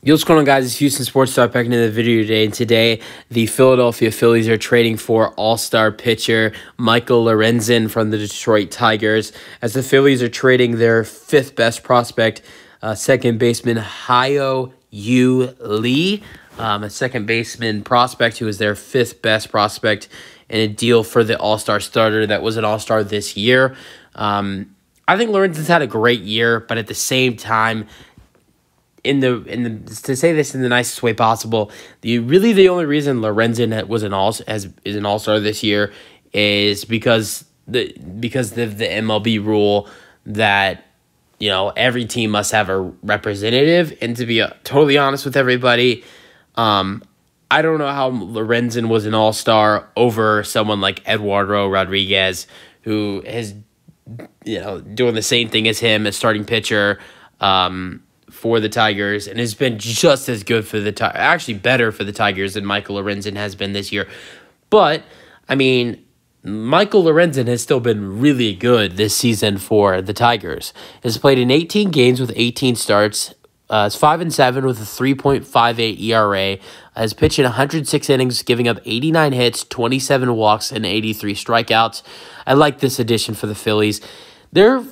Yo, what's going on, guys? It's Houston Sports Star back into the video today. And today, the Philadelphia Phillies are trading for all-star pitcher Michael Lorenzen from the Detroit Tigers, as the Phillies are trading their fifth best prospect, second baseman Hyo Yu Lee, a second baseman prospect who is their fifth best prospect, in a deal for the all-star starter that was an all-star this year. I think Lorenzen's had a great year, but at the same time, to say this in the nicest way possible, the only reason Lorenzen was is an all-star this year is because the MLB rule that every team must have a representative. And to be totally honest with everybody, I don't know how Lorenzen was an all-star over someone like Eduardo Rodriguez, who is doing the same thing as him as starting pitcher for the Tigers, and has been just as good for the Tigers, actually better for the Tigers than Michael Lorenzen has been this year. But, I mean, Michael Lorenzen has still been really good this season for the Tigers. Has played in 18 games with 18 starts, is 5-7 with a 3.58 ERA, has pitched in 106 innings, giving up 89 hits, 27 walks, and 83 strikeouts. I like this addition for the Phillies. Their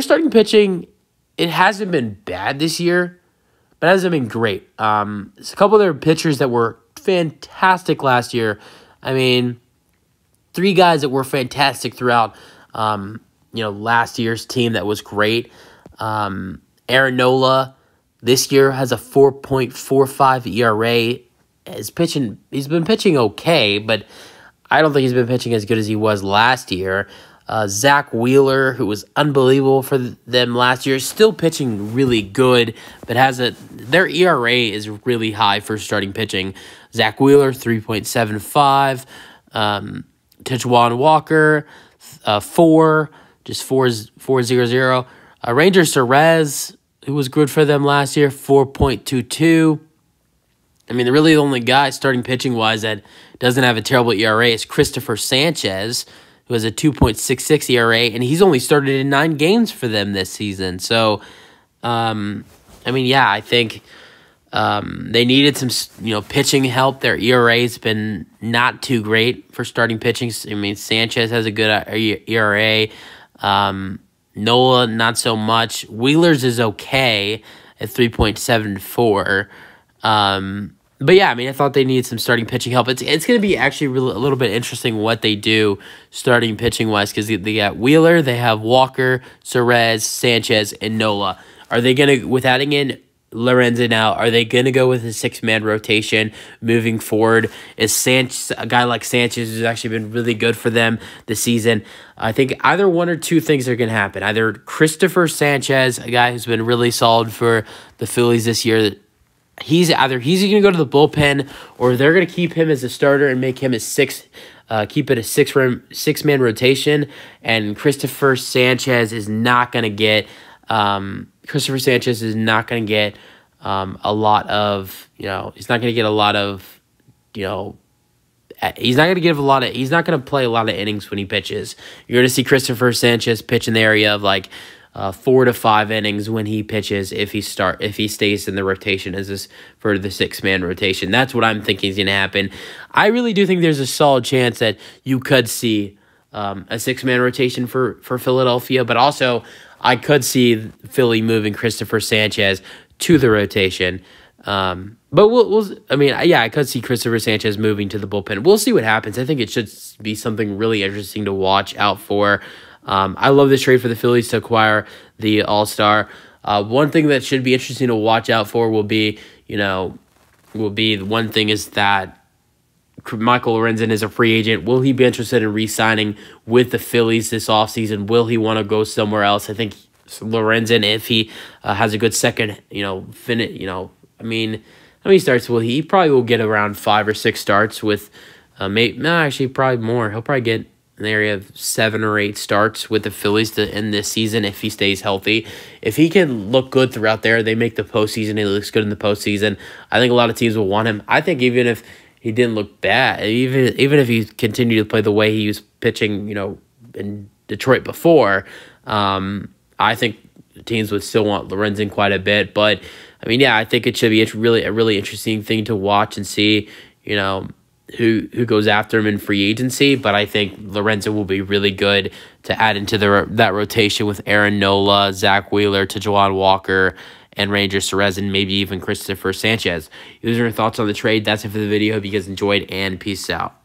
starting pitching, it hasn't been bad this year, but it hasn't been great. It's a couple of their pitchers that were fantastic last year. I mean, three guys that were fantastic throughout, last year's team that was great. Aaron Nola this year has a 4.45 ERA. He's been pitching okay, but I don't think he's been pitching as good as he was last year. Zach Wheeler, who was unbelievable for them last year, is still pitching really good, but their ERA is really high for starting pitching. Zach Wheeler, 3.75. Tijuan Walker, 4, just 4.00. Ranger Suarez, who was good for them last year, 4.22. I mean, really the only guy starting pitching-wise that doesn't have a terrible ERA is Christopher Sanchez, who has a 2.66 ERA, and he's only started in 9 games for them this season. So, I think they needed some, pitching help. Their ERA's been not too great for starting pitching. I mean, Sanchez has a good ERA. Nola, not so much. Wheeler's is okay at 3.74. But yeah, I mean, I thought they needed some starting pitching help. It's going to be actually a little bit interesting what they do starting pitching-wise, because they got Wheeler, they have Walker, Suarez, Sanchez, and Nola. Are they going to, with adding in Lorenzen now, are they going to go with a 6-man rotation moving forward? Is a guy like Sanchez, who's actually been really good for them this season? I think either one or two things are going to happen. Either Christopher Sanchez, a guy who's been really solid for the Phillies this year, he's going to go to the bullpen, or they're going to keep him as a starter and make him keep it a 6-man rotation. And Christopher Sanchez is not going to get a lot of, he's not going to play a lot of innings when he pitches. You're going to see Christopher Sanchez pitch in the area of 4 to 5 innings when he pitches if he stays in the rotation for the 6-man rotation. That's what I'm thinking is going to happen. I really do think there's a solid chance that you could see a 6-man rotation for Philadelphia, but also I could see Philly moving Christopher Sanchez to the rotation. But I could see Christopher Sanchez moving to the bullpen. We'll see what happens. I think it should be something really interesting to watch out for. I love this trade for the Phillies to acquire the All-Star. One thing that should be interesting to watch out for will be one thing is that Michael Lorenzen is a free agent. Will he be interested in re-signing with the Phillies this offseason? Will he want to go somewhere else? I think Lorenzen, if he has a good second, how many starts will he? He probably will get around 5 or 6 starts with, probably more. He'll probably get in the area of 7 or 8 starts with the Phillies to end this season if he stays healthy. If he can look good throughout there, they make the postseason, he looks good in the postseason, I think a lot of teams will want him. I think even if he didn't look bad, even if he continued to play the way he was pitching, in Detroit before, I think teams would still want Lorenzen quite a bit. But I mean, yeah, I think it should be a really interesting thing to watch and see, you know, who goes after him in free agency. But I think Lorenzen will be really good to add into that rotation with Aaron Nola, Zach Wheeler, Tejuan Walker, and Ranger Suarez, and maybe even Christopher Sanchez. Those are your thoughts on the trade. That's it for the video. Hope you guys enjoyed, and peace out.